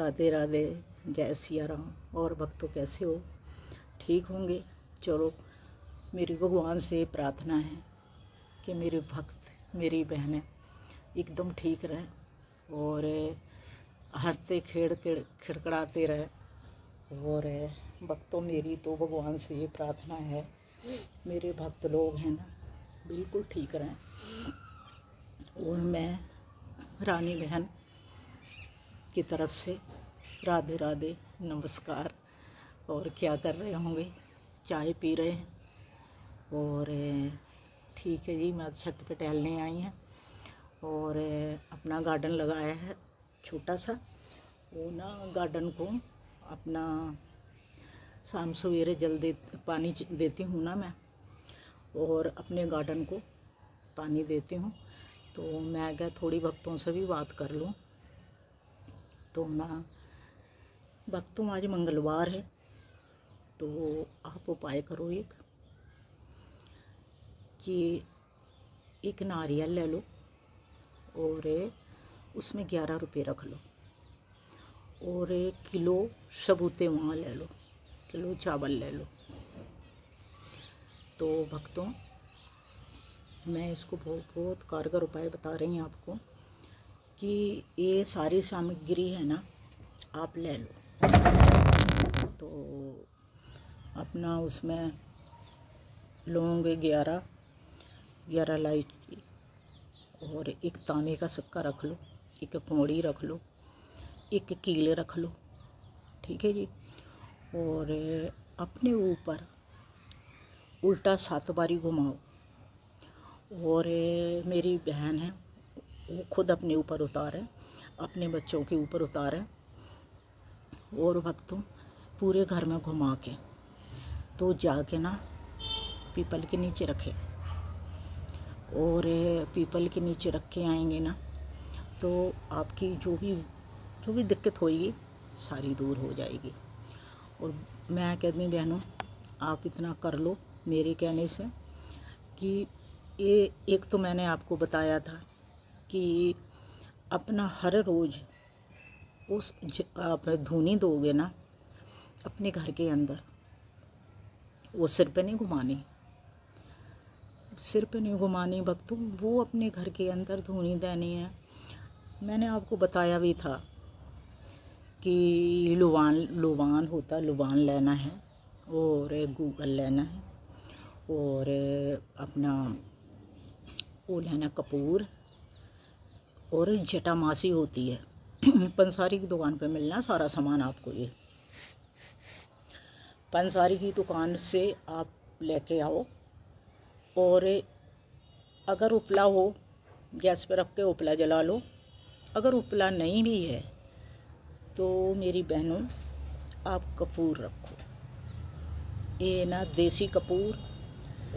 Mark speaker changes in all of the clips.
Speaker 1: राधे राधे, जय सिया राम। और भक्तों कैसे हो? ठीक होंगे। चलो, मेरी भगवान से प्रार्थना है कि मेरे भक्त, मेरी बहनें एकदम ठीक रहें और हंसते खिड़खिड़ाते रहें। और भक्तों, मेरी तो भगवान से ये प्रार्थना है मेरे भक्त लोग हैं ना, बिल्कुल ठीक रहें। और मैं रानी बहन की तरफ से राधे राधे, नमस्कार। और क्या कर रहे होंगे? चाय पी रहे हैं। और ठीक है जी, मैं छत पे टहलने आई हैं और अपना गार्डन लगाया है छोटा सा। वो ना गार्डन को अपना शाम सवेरे जल्दी पानी देती हूँ ना मैं, और अपने गार्डन को पानी देती हूँ। तो मैं क्या थोड़ी भक्तों से भी बात कर लूँ। तो ना भक्तों, आज मंगलवार है तो आप उपाय करो कि एक नारियल ले लो और उसमें 11 रुपये रख लो और 1 किलो सबूते माँ ले लो, किलो चावल ले लो। तो भक्तों, मैं इसको बहुत कारगर उपाय बता रही हूँ आपको कि ये सारी सामग्री है ना, आप ले लो। तो अपना उसमें लौंग 11 इलायची और एक तांबे का सिक्का रख लो, एक कौड़ी रख लो, एक कीले रख लो, ठीक है जी। और अपने ऊपर उल्टा 7 बारी घुमाओ। और मेरी बहन है वो खुद अपने ऊपर उतारे, अपने बच्चों के ऊपर उतारे। और भक्तों, पूरे घर में घुमा के तो जाके ना पीपल के नीचे रखे। और पीपल के नीचे रख के आएंगे ना तो आपकी जो भी दिक्कत होगी सारी दूर हो जाएगी। और मैं कहती हूँ बहनों, आप इतना कर लो मेरे कहने से कि ये एक तो मैंने आपको बताया था कि अपना हर रोज़ आप धूनी दोगे ना अपने घर के अंदर, वो सिर पे नहीं घुमानी भक्तों, वो अपने घर के अंदर धूनी देनी है। मैंने आपको बताया भी था कि लुबान होता, लुबान लेना है और गूगल लेना है और अपना वो लेना कपूर और जटामासी होती है पंसारी की दुकान पे मिलना सारा सामान आपको। ये पंसारी की दुकान से आप लेके आओ। और अगर उपला हो, गैस पे रख के उपला जला लो। अगर उपला नहीं भी है तो मेरी बहनों, आप कपूर रखो। ये ना देसी कपूर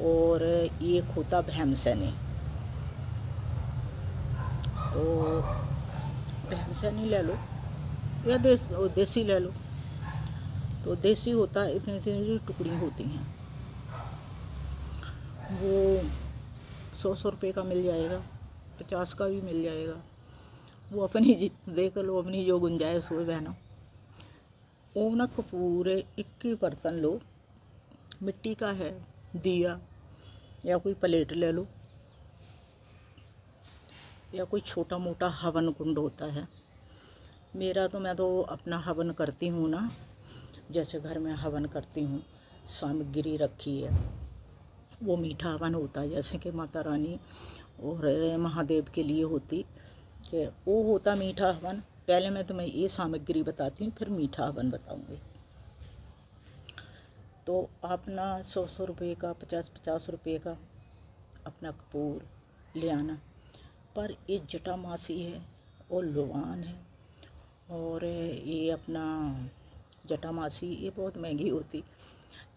Speaker 1: और ये होता भैमसैनी। तो भैमसैनी ले लो या देसी ले लो। तो देसी होता इतनी इतनी टुकड़ी होती हैं, वो 100 रुपये का मिल जाएगा, 50 का भी मिल जाएगा। वो अपनी देख लो, अपनी जो गुंजाइश हो बहनों। वो ना कपूर 1 बर्तन लो, मिट्टी का है दिया या कोई प्लेट ले लो या कोई छोटा मोटा हवन कुंड होता है। मैं तो अपना हवन करती हूँ ना, जैसे घर में हवन करती हूँ, सामग्री रखी है। वो मीठा हवन होता है, जैसे कि माता रानी और महादेव के लिए होती कि वो होता मीठा हवन। पहले मैं तुम्हें ये सामग्री बताती हूँ, फिर मीठा हवन बताऊँगी। तो आप ना 100 रुपये का, 50 रुपये का अपना कपूर ले आना। पर ये जटामासी है और लुबान है और ये अपना जटामासी ये बहुत महंगी होती।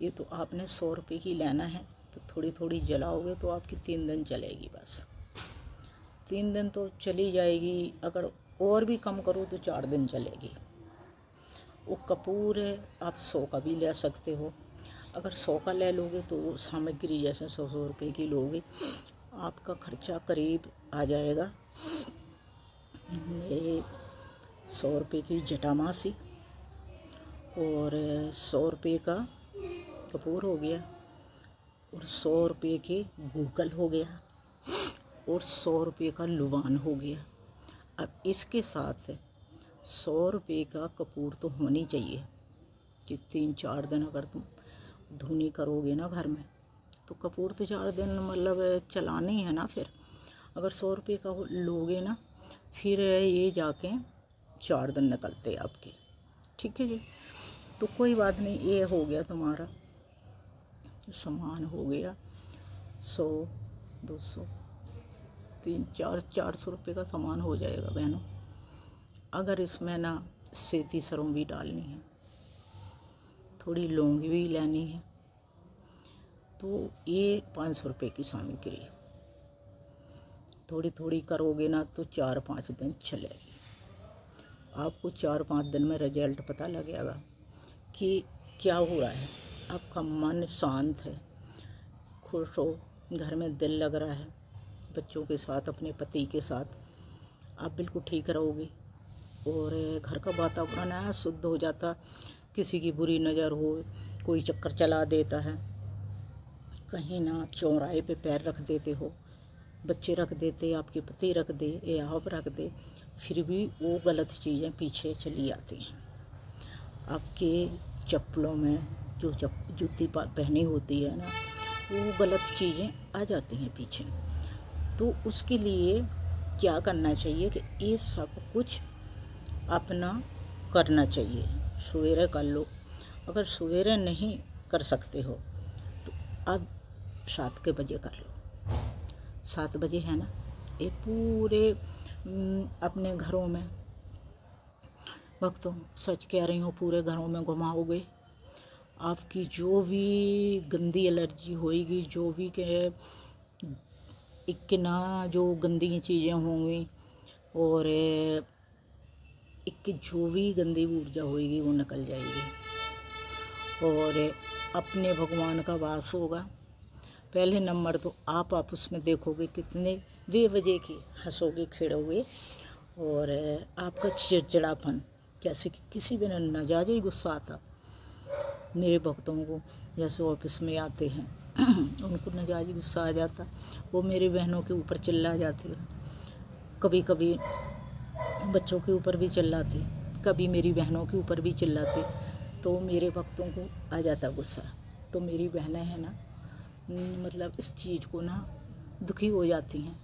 Speaker 1: ये तो आपने 100 रुपये की लेना है। तो थोड़ी थोड़ी जलाओगे तो आपकी 3 दिन चलेगी। बस 3 दिन तो चली जाएगी। अगर और भी कम करो तो 4 दिन चलेगी। वो कपूर है, आप 100 का भी ले सकते हो। अगर 100 का ले लोगे तो सामग्री जैसे 100 रुपये की लोगे, आपका खर्चा करीब आ जाएगा 100 रुपये की जटामासी और 100 रुपये का कपूर हो गया और 100 रुपये के गूगल हो गया और 100 रुपये का लुबान हो गया। अब इसके साथ 100 रुपये का कपूर तो होनी चाहिए कि 3-4 दिन अगर तुम धुनी करोगे ना घर में तो कपूर तो 4 दिन मतलब चलाने ही है ना। फिर अगर 100 रुपये का लोगे ना फिर ये जाके 4 दिन निकलते आपके। ठीक है जी, तो कोई बात नहीं, ये हो गया तुम्हारा सामान हो गया 100, 200, 300, 400 रुपये का सामान हो जाएगा बहनों। अगर इसमें ना सेती सरों भी डालनी है, थोड़ी लौंग भी लेनी है, तो ये 500 रुपये की सामग्री। थोड़ी थोड़ी करोगे ना तो 4-5 दिन चलेगी। आपको 4-5 दिन में रिजल्ट पता लगेगा कि क्या हो रहा है। आपका मन शांत है, खुश हो, घर में दिल लग रहा है, बच्चों के साथ, अपने पति के साथ आप बिल्कुल ठीक रहोगे और घर का वातावरण है शुद्ध हो जाता। किसी की बुरी नज़र हो, कोई चक्कर चला देता है, कहीं ना चौराहे पे पैर रख देते हो, बच्चे रख देते, आपके पति रख दे या आप रख दे, फिर भी वो गलत चीज़ें पीछे चली आती हैं। आपके चप्पलों में जो जूती पहनी होती है ना, वो गलत चीज़ें आ जाती हैं पीछे। तो उसके लिए क्या करना चाहिए कि ये सब कुछ अपना करना चाहिए। सवेरे कर लो, अगर सवेरे नहीं कर सकते हो तो अब 7 के बजे कर लो। 7 बजे है ना, ये पूरे अपने घरों में वक्तों, सच कह रही हूँ, पूरे घरों में घुमाओगे। आपकी जो भी गंदी एलर्जी होएगी, जो भी के एक ना जो गंदी चीज़ें होंगी और एक जो भी गंदी ऊर्जा होएगी वो निकल जाएगी और अपने भगवान का वास होगा। पहले नंबर तो आप उसमें देखोगे कितने बेवजह की हंसोगे, खेड़ोगे और आपका चिड़चिड़ापन, जैसे कि किसी भी नाजायज ही गुस्सा आता। मेरे भक्तों को जैसे ऑफिस में आते हैं उनको नाजायज गुस्सा आ जाता, वो मेरी बहनों के ऊपर चिल्ला जाते हैं, कभी कभी बच्चों के ऊपर भी चिल्लाते, कभी मेरी बहनों के ऊपर भी चिल्लाते, तो मेरे भक्तों को आ जाता गुस्सा। तो मेरी बहनें हैं ना, मतलब इस चीज़ को ना दुखी हो जाती हैं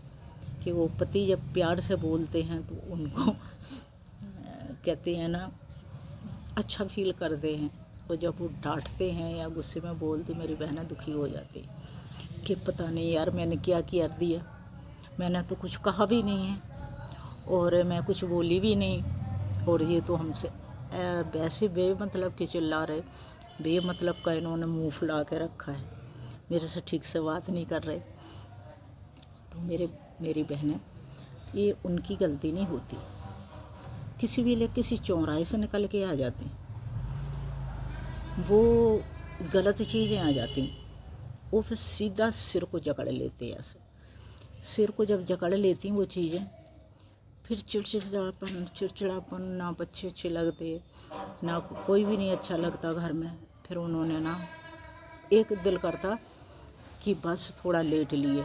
Speaker 1: कि वो पति जब प्यार से बोलते हैं तो उनको कहते हैं ना अच्छा फील करते हैं, और जब वो डांटते हैं या गुस्से में बोलते, मेरी बहनें दुखी हो जाती कि पता नहीं यार मैंने क्या किया दिया, मैंने तो कुछ कहा भी नहीं है और मैं कुछ बोली भी नहीं, और ये तो हमसे वैसे बेमतलब के चिल्ला रहे, बेमतलब का इन्होंने मुँह फुला के रखा है, मेरे से ठीक से बात नहीं कर रहे। तो मेरी बहनें, ये उनकी गलती नहीं होती, किसी भी लिए किसी चौराहे से निकल के आ जाती, वो गलत चीज़ें आ जाती, वो फिर सीधा सिर को जकड़ लेते हैं। ऐसे सिर को जब जकड़ लेती वो चीज़ें, फिर चिड़चिड़ापन, ना बच्चे अच्छे लगते, ना कोई भी नहीं अच्छा लगता घर में। फिर उन्होंने ना एक दिल करता कि बस थोड़ा लेट लिए,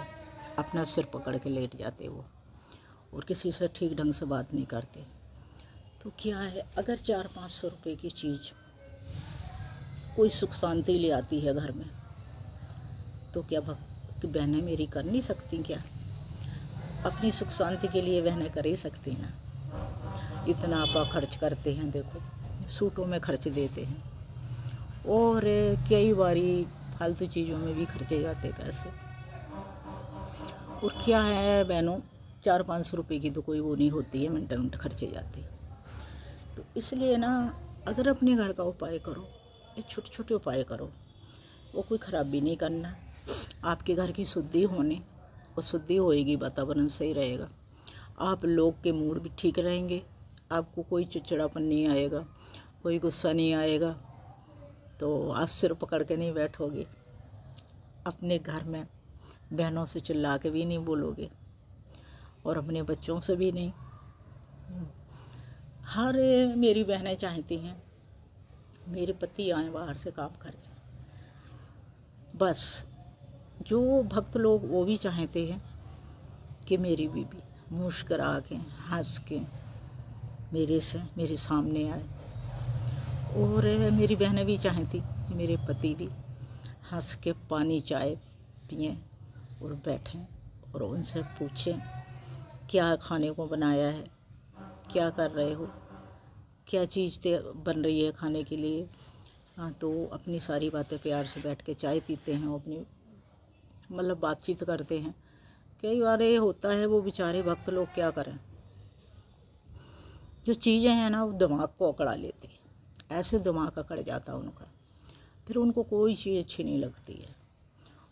Speaker 1: अपना सिर पकड़ के लेट जाते वो, और किसी से ठीक ढंग से बात नहीं करते। तो क्या है, अगर 400-500 रुपये की चीज़ कोई सुख शांति ले आती है घर में, तो क्या बहनें मेरी कर नहीं सकती? क्या अपनी सुख शांति के लिए बहनें कर ही सकती ना? इतना आपा खर्च करते हैं, देखो सूटों में खर्च देते हैं और कई बारी फालतू चीज़ों में भी खर्चे जाते पैसे। और क्या है बहनों, 400-500 रुपये की तो कोई वो नहीं होती है, मिनट खर्चे जाते। तो इसलिए ना, अगर अपने घर का उपाय करो, ये छोटे छोटे उपाय करो, वो कोई ख़राबी नहीं करना। आपके घर की शुद्धि होने, और शुद्धि होएगी, वातावरण सही रहेगा, आप लोग के मूड भी ठीक रहेंगे, आपको कोई चिड़चिड़ापन नहीं आएगा, कोई गुस्सा नहीं आएगा, तो आप सिर पकड़ के नहीं बैठोगे, अपने घर में बहनों से चिल्ला के भी नहीं बोलोगे और अपने बच्चों से भी नहीं। हर मेरी बहनें चाहती हैं मेरे पति आए बाहर से काम करके। बस जो भक्त लोग वो भी चाहते हैं कि मेरी बीबी मुस्कुरा के हंस के मेरे सामने आए, और मेरी बहनें भी चाहती कि मेरे पति भी हंस के पानी चाय पिएं और बैठें और उनसे पूछें क्या खाने को बनाया है, क्या कर रहे हो, क्या चीज़ बन रही है खाने के लिए। तो अपनी सारी बातें प्यार से बैठ के चाय पीते हैं, अपनी मतलब बातचीत करते हैं। कई बार ये होता है वो बेचारे भक्त लोग क्या करें, जो चीज़ें हैं ना वो दिमाग को अकड़ा लेती है, ऐसे दिमाग अकड़ जाता है उनका, फिर उनको कोई चीज़ अच्छी नहीं लगती है।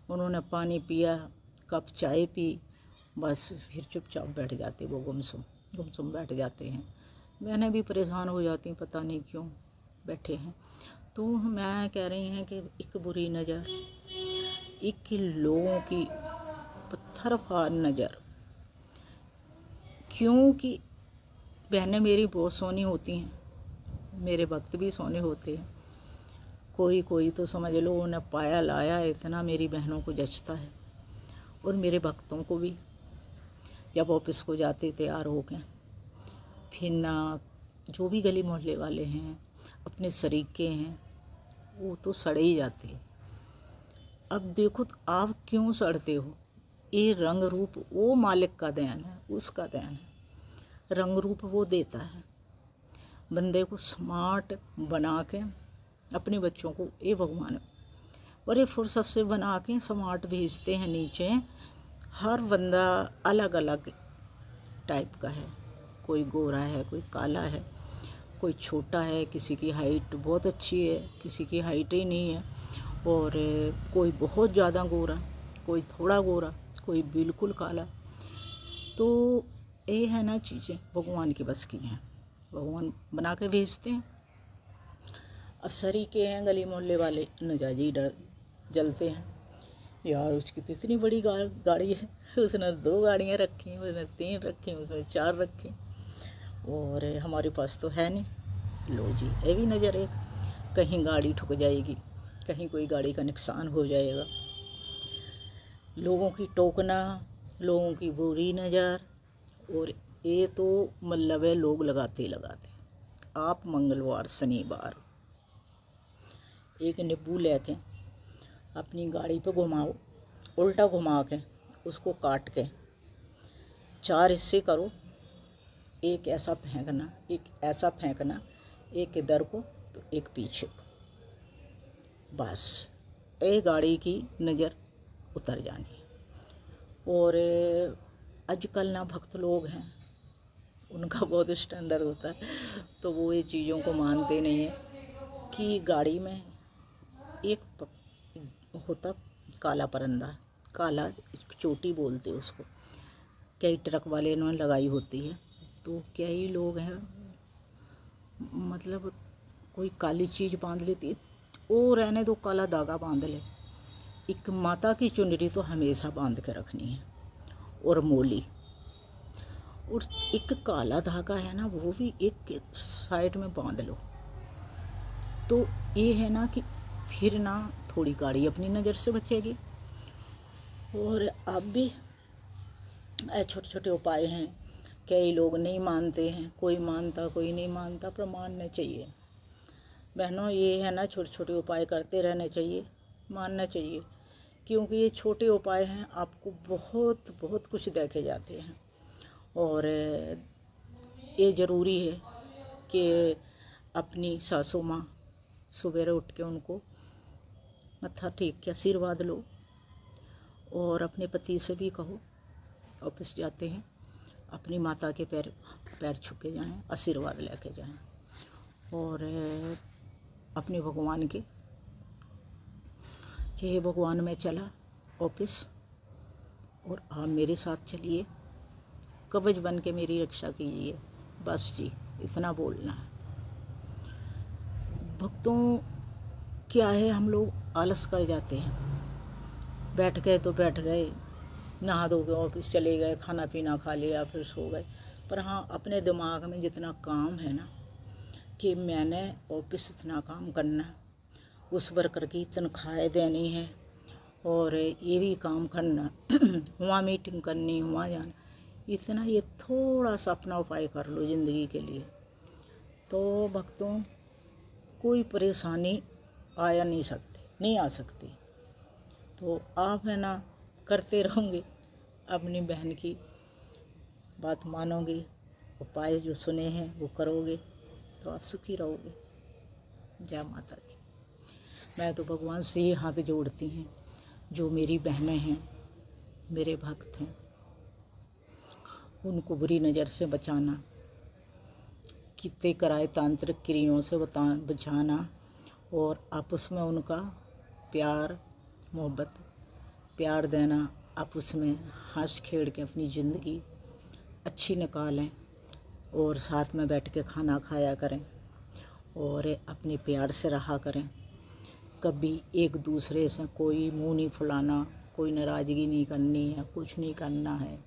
Speaker 1: उन्होंने पानी पिया, कप चाय पी, बस फिर चुपचाप बैठ जाते, वो गुमसुम बैठ जाते हैं। मैंने भी परेशान हो जाती हूँ, पता नहीं क्यों बैठे हैं। तो मैं कह रही हैं कि एक बुरी नज़र, एक लोगों की पत्थर फाड़ नज़र, क्योंकि बहनें मेरी बहुत सोनी होती हैं, मेरे भक्त भी सोने होते हैं। कोई तो समझ लो उन्हें पाया लाया इतना मेरी बहनों को जचता है, और मेरे भक्तों को भी। जब ऑफिस को जाते तैयार हो के, फिर ना जो भी गली मोहल्ले वाले हैं, अपने सरीके हैं, वो तो सड़े ही जाते हैं। अब देखो तो आप क्यों सड़ते हो, ये रंग रूप वो मालिक का देन है, उसका देन है। रंग रूप वो देता है बंदे को स्मार्ट बना के, अपने बच्चों को ये भगवान बड़े फुर्सत से बना के स्मार्ट भेजते हैं नीचे। हर बंदा अलग अलग टाइप का है, कोई गोरा है, कोई काला है, कोई छोटा है, किसी की हाइट बहुत अच्छी है, किसी की हाइट ही नहीं है, और कोई बहुत ज़्यादा गोरा, कोई थोड़ा गोरा, कोई बिल्कुल काला। तो ये है ना चीज़ें भगवान की बस की हैं, भगवान बना के भेजते हैं। अब सरीके हैं गली मोहल्ले वाले नजाजी डर जलते हैं, यार उसकी तो इतनी बड़ी गाड़ी है, उसने 2 गाड़ियाँ रखी, उसने 3 रखी, उसमें 4 रखी, और हमारे पास तो है नहीं। लो जी, ये भी नज़र एक, कहीं गाड़ी ठुक जाएगी, कहीं कोई गाड़ी का नुकसान हो जाएगा। लोगों की टोकना, लोगों की बुरी नज़र, और ये तो मतलब है लोग लगाते। आप मंगलवार शनिवार एक नींबू लेके अपनी गाड़ी पे घुमाओ, उल्टा घुमा के उसको काट के 4 हिस्से करो, एक ऐसा फेंकना, एक ऐसा फेंकना, एक इधर को तो एक पीछे को, बस ये गाड़ी की नज़र उतर जानी है। और आजकल ना भक्त लोग हैं, उनका बहुत स्टैंडर्ड होता है, तो वो ये चीज़ों को मानते नहीं है कि गाड़ी में एक होता काला परिंदा, काला चोटी बोलते उसको, कई ट्रक वाले इन्होंने लगाई होती है। तो कई लोग हैं मतलब कोई काली चीज़ बांध लेती है, वो रहने दो काला धागा बांध ले, एक माता की चुनरी तो हमेशा बांध के रखनी है, और मोली, और एक काला धागा है ना वो भी एक साइड में बांध लो। तो ये है ना कि फिर ना थोड़ी गाड़ी अपनी नज़र से बचेगी। और अब भी छोटे छोटे उपाय हैं, कई लोग नहीं मानते हैं, कोई मानता कोई नहीं मानता, पर मानने चाहिए बहनों। ये है ना छोटे छोटे उपाय करते रहने चाहिए, मानना चाहिए, क्योंकि ये छोटे उपाय हैं, आपको बहुत बहुत कुछ देखे जाते हैं। और ये ज़रूरी है कि अपनी सासू माँ सवेरे उठ के उनको मत्था टेक के आशीर्वाद लो, और अपने पति से भी कहो ऑफिस जाते हैं अपनी माता के पैर छू के जाएँ, आशीर्वाद लेके जाएं, और अपने भगवान के कि हे भगवान मैं चला ऑफिस और आप मेरे साथ चलिए, कवच बन के मेरी रक्षा कीजिए, बस जी इतना बोलना है। भक्तों क्या है, हम लोग आलस कर जाते हैं, बैठ गए तो बैठ गए, नहा धो के ऑफिस चले गए, खाना पीना खा लिया, फिर सो गए। पर हाँ, अपने दिमाग में जितना काम है ना कि मैंने ऑफिस इतना काम करना, उस वर्कर की तनख्वाहें देनी है और ये भी काम करना वहाँ मीटिंग करनी, वहाँ जाना, इतना ये थोड़ा सा अपना उपाय कर लो ज़िंदगी के लिए तो भक्तों कोई परेशानी नहीं आ सकती। तो आप है ना करते रहोगे, अपनी बहन की बात मानोगे, उपाय जो सुने हैं वो करोगे तो आप सुखी रहोगे। जय माता की। मैं तो भगवान से ही हाथ जोड़ती हैं, जो मेरी बहनें हैं, मेरे भक्त हैं, उनको बुरी नज़र से बचाना, कितने कराए तांत्रिक क्रियाओं से बचाना और आपस में उनका प्यार मोहब्बत प्यार देना, आपस में हंस खेल के अपनी ज़िंदगी अच्छी निकालें और साथ में बैठ के खाना खाया करें और अपने प्यार से रहा करें। कभी एक दूसरे से कोई मुंह नहीं फुलाना, कोई नाराज़गी नहीं करनी है, कुछ नहीं करना है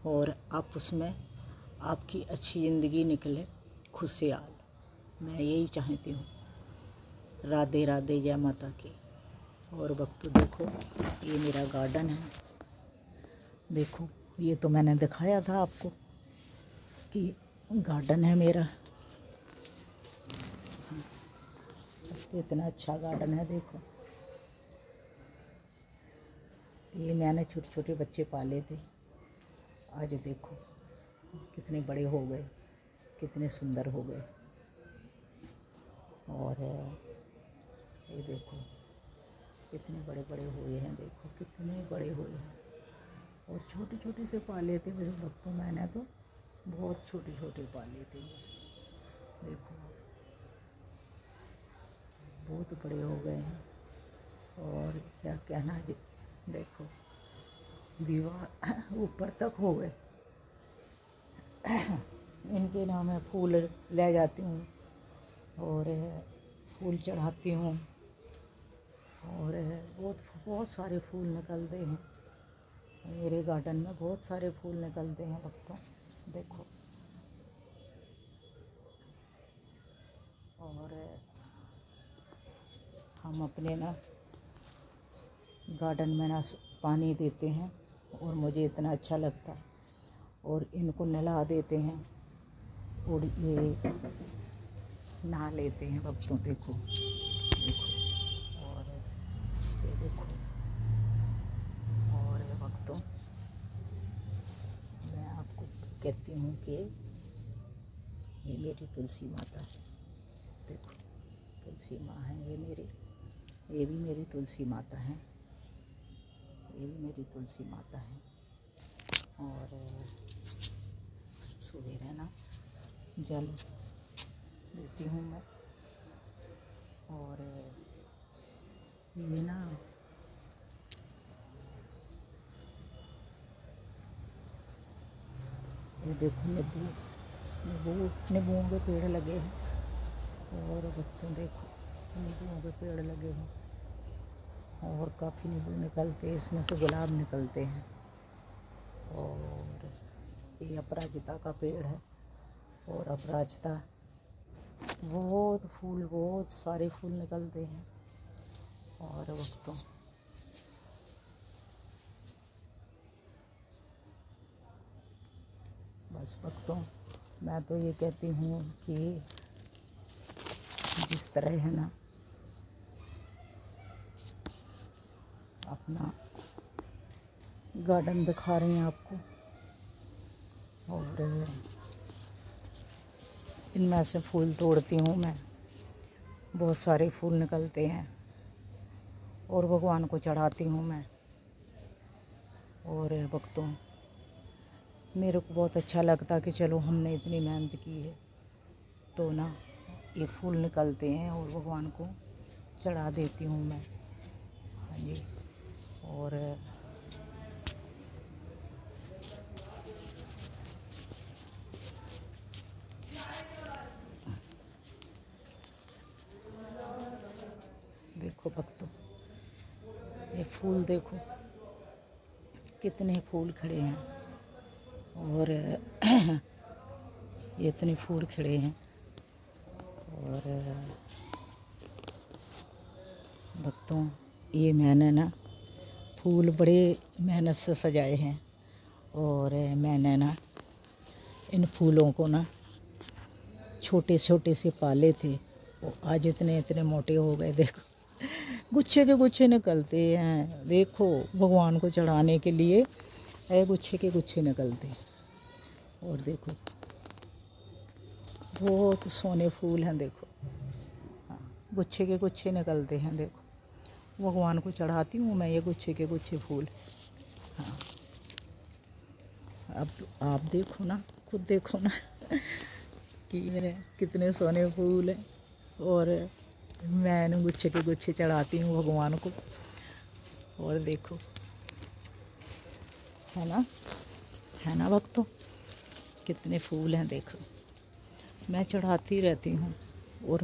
Speaker 1: और आपस में आपकी अच्छी ज़िंदगी निकले खुशहाल। मैं यही चाहती हूँ। राधे राधे, जय माता की। और भक्तों देखो, ये मेरा गार्डन है। देखो, ये तो मैंने दिखाया था आपको कि गार्डन है मेरा। इतना अच्छा गार्डन है। देखो, ये मैंने छोटे छोटे बच्चे पाले थे, आज देखो कितने बड़े हो गए, कितने सुंदर हो गए। और ये देखो कितने बड़े बड़े हुए हैं, देखो कितने बड़े हुए हैं। और छोटे छोटे से पाले थे मेरे भक्तों, मैंने तो बहुत छोटे छोटे पाले थे। देखो बहुत बड़े हो गए हैं और क्या कहना जी। देखो दीवार ऊपर तक हो गए। इनके नाम है फूल ले जाती हूँ और फूल चढ़ाती हूँ और बहुत सारे फूल निकलते हैं मेरे गार्डन में, बहुत सारे फूल निकलते हैं भक्तों। देखो और हम अपने ना गार्डन में ना पानी देते हैं और मुझे इतना अच्छा लगता, और इनको नहला देते हैं और ये नहा लेते हैं भक्तों। देखो देखो और ये देखो। और भक्तों मैं आपको कहती हूँ कि ये मेरी तुलसी माता है। देखो तुलसी माँ है ये भी मेरी तुलसी माता है, ये भी मेरी तुलसी माता है। और सुबह ना जल देती हूँ मैं। और ये ना ये देखो नींबुओं के पेड़ लगे हैं। और भक्तों देखो नींबुओं के पेड़ लगे हैं और काफ़ी नींबू निकलते हैं, इसमें से गुलाब निकलते हैं। और ये अपराजिता का पेड़ है और अपराजिता बहुत सारे फूल निकलते हैं। और भक्तों बस भक्तों मैं तो ये कहती हूँ कि जिस तरह है ना अपना गार्डन दिखा रही हैं आपको, और इनमें से फूल तोड़ती हूँ मैं, बहुत सारे फूल निकलते हैं और भगवान को चढ़ाती हूँ मैं। और भक्तों मेरे को बहुत अच्छा लगता कि चलो हमने इतनी मेहनत की है तो ना ये फूल निकलते हैं और भगवान को चढ़ा देती हूँ मैं। हाँ जी। और देखो भक्तों ये फूल देखो कितने फूल खड़े हैं। और ये इतने फूल खिले हैं। और भक्तों, ये मैंने ना फूल बड़े मेहनत से सजाए हैं। और मैंने ना इन फूलों को ना छोटे छोटे से पाले थे, और आज इतने इतने मोटे हो गए। देखो गुच्छे के गुच्छे निकलते हैं। देखो भगवान को चढ़ाने के लिए गुच्छे के गुच्छे निकलते हैं। और देखो बहुत सोने फूल हैं। देखो हाँ, गुच्छे के गुच्छे निकलते हैं। देखो भगवान को चढ़ाती हूँ मैं ये गुच्छे के गुच्छे फूल। हाँ, अब तो आप देखो ना, खुद देखो ना कि मेरे कितने सोने फूल हैं। और मैं इन गुच्छे के गुच्छे चढ़ाती हूँ भगवान को। और देखो, है ना भक्तों, कितने फूल हैं। देखो मैं चढ़ाती रहती हूँ। और